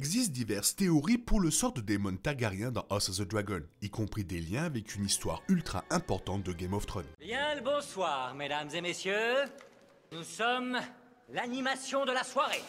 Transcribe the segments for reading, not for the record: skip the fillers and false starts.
existe diverses théories pour le sort de Daemon Targaryen dans House of the Dragon, y compris des liens avec une histoire ultra importante de Game of Thrones. Bien le bonsoir, mesdames et messieurs. Nous sommes l'animation de la soirée.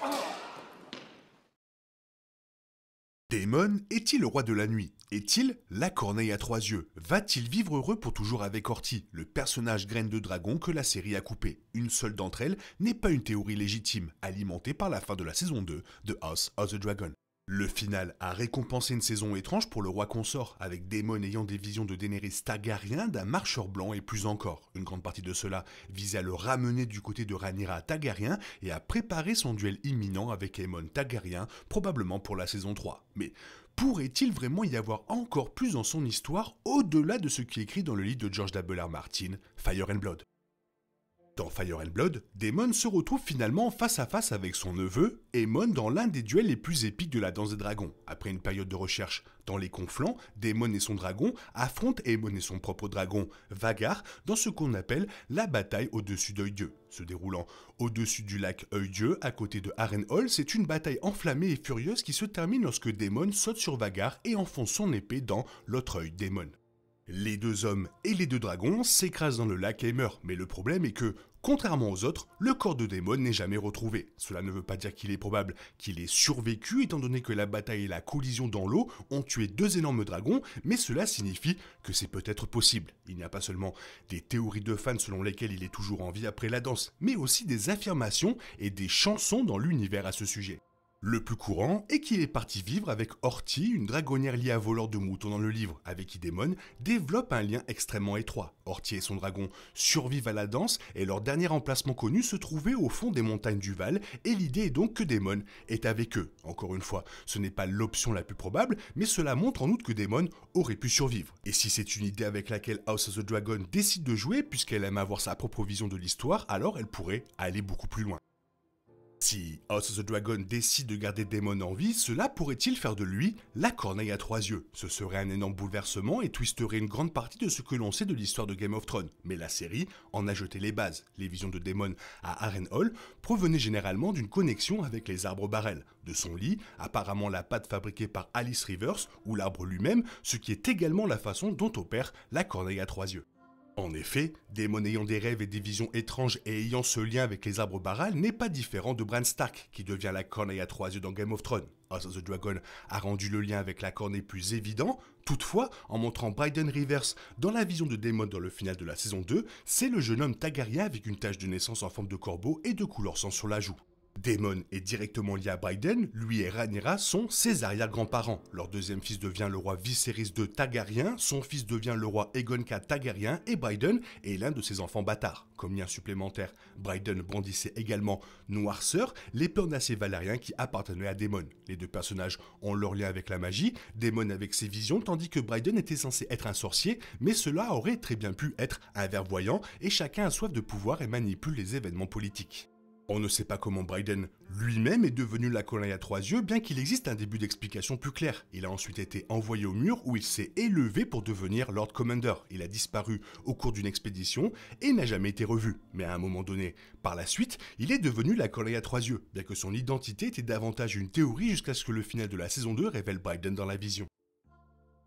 Daemon est-il le roi de la nuit? Est-il la corneille à trois yeux? Va-t-il vivre heureux pour toujours avec Orty, le personnage graine de dragon que la série a coupé? Une seule d'entre elles n'est pas une théorie légitime, alimentée par la fin de la saison 2 de House of the Dragon. Le final a récompensé une saison étrange pour le roi consort, avec Daemon ayant des visions de Daenerys Targaryen, d'un marcheur blanc et plus encore. Une grande partie de cela visait à le ramener du côté de Rhaenyra Targaryen et à préparer son duel imminent avec Aemon Targaryen, probablement pour la saison 3. Mais pourrait-il vraiment y avoir encore plus dans son histoire, au-delà de ce qui est écrit dans le livre de George W. R. Martin, Fire and Blood? Dans Fire and Blood, Daemon se retrouve finalement face à face avec son neveu, Aemon, dans l'un des duels les plus épiques de la danse des dragons. Après une période de recherche dans les conflans, Daemon et son dragon affrontent Aemon et son propre dragon, Vhagar, dans ce qu'on appelle la bataille au-dessus d'Œil-Dieu. Se déroulant au-dessus du lac Œil-Dieu, à côté de Harrenhal, c'est une bataille enflammée et furieuse qui se termine lorsque Daemon saute sur Vhagar et enfonce son épée dans l'autre œil d'Aemon. Les deux hommes et les deux dragons s'écrasent dans le lac et meurent, mais le problème est que, contrairement aux autres, le corps de Daemon n'est jamais retrouvé. Cela ne veut pas dire qu'il est probable qu'il ait survécu, étant donné que la bataille et la collision dans l'eau ont tué deux énormes dragons, mais cela signifie que c'est peut-être possible. Il n'y a pas seulement des théories de fans selon lesquelles il est toujours en vie après la danse, mais aussi des affirmations et des chansons dans l'univers à ce sujet. Le plus courant est qu'il est parti vivre avec Orty, une dragonnière liée à voleur de moutons dans le livre, avec qui Daemon développe un lien extrêmement étroit. Orty et son dragon survivent à la danse et leur dernier emplacement connu se trouvait au fond des montagnes du Val, et l'idée est donc que Daemon est avec eux. Encore une fois, ce n'est pas l'option la plus probable, mais cela montre en outre que Daemon aurait pu survivre. Et si c'est une idée avec laquelle House of the Dragon décide de jouer, puisqu'elle aime avoir sa propre vision de l'histoire, alors elle pourrait aller beaucoup plus loin. Si House of the Dragon décide de garder Daemon en vie, cela pourrait-il faire de lui la corneille à trois yeux? Ce serait un énorme bouleversement et twisterait une grande partie de ce que l'on sait de l'histoire de Game of Thrones. Mais la série en a jeté les bases. Les visions de Daemon à Harrenhal provenaient généralement d'une connexion avec les arbres Barrel. De son lit, apparemment la pâte fabriquée par Alice Rivers, ou l'arbre lui-même, ce qui est également la façon dont opère la corneille à trois yeux. En effet, Daemon ayant des rêves et des visions étranges et ayant ce lien avec les arbres Barral n'est pas différent de Bran Stark, qui devient la corneille à trois yeux dans Game of Thrones. House of the Dragon a rendu le lien avec la corneille plus évident, toutefois, en montrant Bryden Rivers dans la vision de Daemon dans le final de la saison 2, c'est le jeune homme Targaryen avec une tache de naissance en forme de corbeau et de couleur sang sur la joue. Daemon est directement lié à Bryden, lui et Rhaenyra sont ses arrière-grands-parents. Leur deuxième fils devient le roi Viserys II Targaryen, son fils devient le roi Aegon IV Targaryen et Bryden est l'un de ses enfants bâtards. Comme lien supplémentaire, Bryden brandissait également Noirceur, l'épée en acier valérien qui appartenait à Daemon. Les deux personnages ont leur lien avec la magie, Daemon avec ses visions, tandis que Bryden était censé être un sorcier, mais cela aurait très bien pu être un clairvoyant et chacun a soif de pouvoir et manipule les événements politiques. On ne sait pas comment Bryden lui-même est devenu la corneille à trois yeux, bien qu'il existe un début d'explication plus clair. Il a ensuite été envoyé au mur où il s'est élevé pour devenir Lord Commander. Il a disparu au cours d'une expédition et n'a jamais été revu. Mais à un moment donné, par la suite, il est devenu la corneille à trois yeux, bien que son identité était davantage une théorie jusqu'à ce que le final de la saison 2 révèle Bryden dans la vision.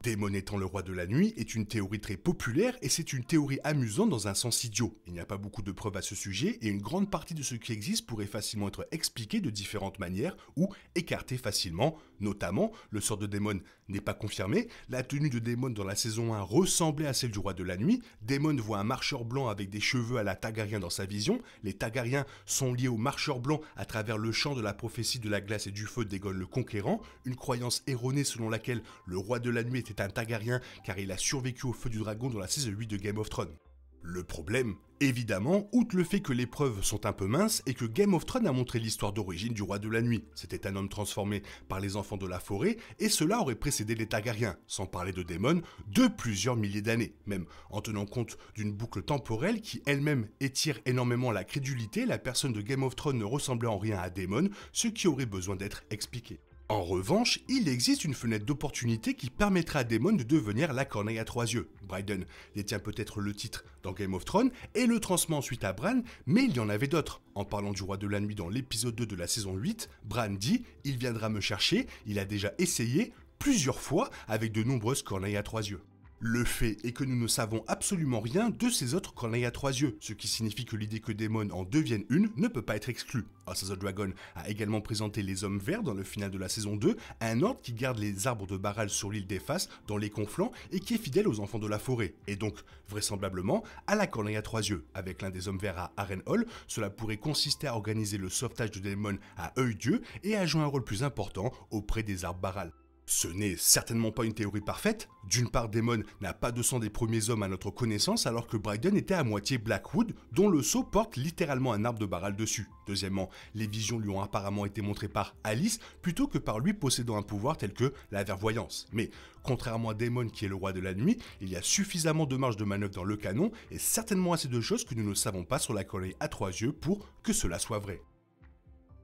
Daemon étant le roi de la nuit est une théorie très populaire et c'est une théorie amusante dans un sens idiot. Il n'y a pas beaucoup de preuves à ce sujet et une grande partie de ce qui existe pourrait facilement être expliqué de différentes manières ou écarté facilement. Notamment, le sort de Daemon n'est pas confirmé, la tenue de Daemon dans la saison 1 ressemblait à celle du roi de la nuit, Daemon voit un marcheur blanc avec des cheveux à la Targaryen dans sa vision, les Targaryens sont liés au marcheur blanc à travers le chant de la prophétie de la glace et du feu d'Aegon le Conquérant, une croyance erronée selon laquelle le roi de la nuit était un Targaryen car il a survécu au feu du dragon dans la saison 8 de Game of Thrones. Le problème, évidemment, outre le fait que les preuves sont un peu minces, est que Game of Thrones a montré l'histoire d'origine du roi de la nuit. C'était un homme transformé par les enfants de la forêt, et cela aurait précédé les Targaryens, sans parler de Daemon, de plusieurs milliers d'années, même en tenant compte d'une boucle temporelle qui elle-même étire énormément la crédulité, la personne de Game of Thrones ne ressemblait en rien à Daemon, ce qui aurait besoin d'être expliqué. En revanche, il existe une fenêtre d'opportunité qui permettra à Daemon de devenir la corneille à trois yeux. Brydon détient peut-être le titre dans Game of Thrones et le transmet ensuite à Bran, mais il y en avait d'autres. En parlant du roi de la nuit dans l'épisode 2 de la saison 8, Bran dit « Il viendra me chercher, il a déjà essayé plusieurs fois avec de nombreuses corneilles à trois yeux ». Le fait est que nous ne savons absolument rien de ces autres corneilles à trois yeux, ce qui signifie que l'idée que Daemon en devienne une ne peut pas être exclue. House of the Dragon a également présenté les Hommes Verts dans le final de la saison 2, un ordre qui garde les arbres de Barral sur l'île des Faces dans les conflans et qui est fidèle aux enfants de la forêt, et donc vraisemblablement à la corneille à trois yeux. Avec l'un des Hommes Verts à Harrenhal, cela pourrait consister à organiser le sauvetage de Daemon à Œil-Dieu et à jouer un rôle plus important auprès des arbres Barral. Ce n'est certainement pas une théorie parfaite. D'une part, Daemon n'a pas de sang des premiers hommes à notre connaissance, alors que Brydon était à moitié Blackwood, dont le sceau porte littéralement un arbre de Barral dessus. Deuxièmement, les visions lui ont apparemment été montrées par Alice, plutôt que par lui possédant un pouvoir tel que la clairvoyance. Mais, contrairement à Daemon qui est le roi de la nuit, il y a suffisamment de marge de manœuvre dans le canon, et certainement assez de choses que nous ne savons pas sur la corneille à trois yeux pour que cela soit vrai.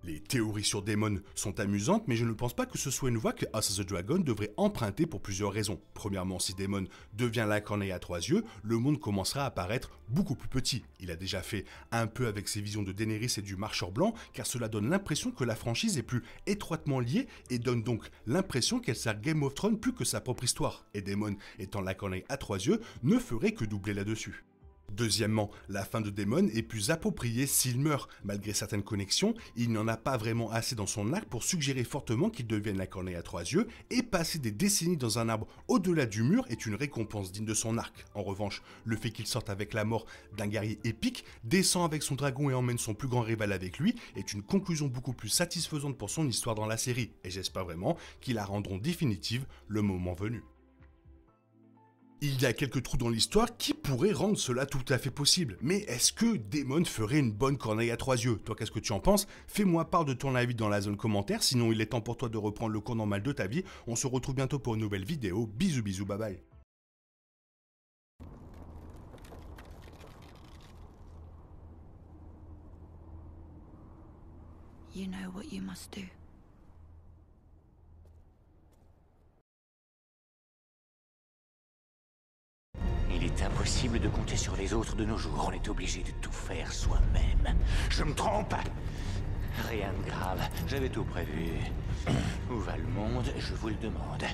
Les théories sur Daemon sont amusantes, mais je ne pense pas que ce soit une voie que House of the Dragon devrait emprunter pour plusieurs raisons. Premièrement, si Daemon devient la corneille à trois yeux, le monde commencera à paraître beaucoup plus petit. Il a déjà fait un peu avec ses visions de Daenerys et du Marcheur Blanc, car cela donne l'impression que la franchise est plus étroitement liée et donne donc l'impression qu'elle sert Game of Thrones plus que sa propre histoire. Et Daemon étant la corneille à trois yeux ne ferait que doubler là-dessus. Deuxièmement, la fin de Daemon est plus appropriée s'il meurt. Malgré certaines connexions, il n'en a pas vraiment assez dans son arc pour suggérer fortement qu'il devienne la corneille à trois yeux, et passer des décennies dans un arbre au-delà du mur est une récompense digne de son arc. En revanche, le fait qu'il sorte avec la mort d'un guerrier épique, descend avec son dragon et emmène son plus grand rival avec lui, est une conclusion beaucoup plus satisfaisante pour son histoire dans la série, et j'espère vraiment qu'ils la rendront définitive le moment venu. Il y a quelques trous dans l'histoire qui pourraient rendre cela tout à fait possible. Mais est-ce que Daemon ferait une bonne corneille à trois yeux? Toi, qu'est-ce que tu en penses? Fais-moi part de ton avis dans la zone commentaire, sinon il est temps pour toi de reprendre le cours normal de ta vie. On se retrouve bientôt pour une nouvelle vidéo. Bisous bisous, bye bye. You know what you must do. Il est impossible de compter sur les autres de nos jours. On est obligé de tout faire soi-même. Je me trompe? Rien de grave. J'avais tout prévu. Où va le monde? Je vous le demande.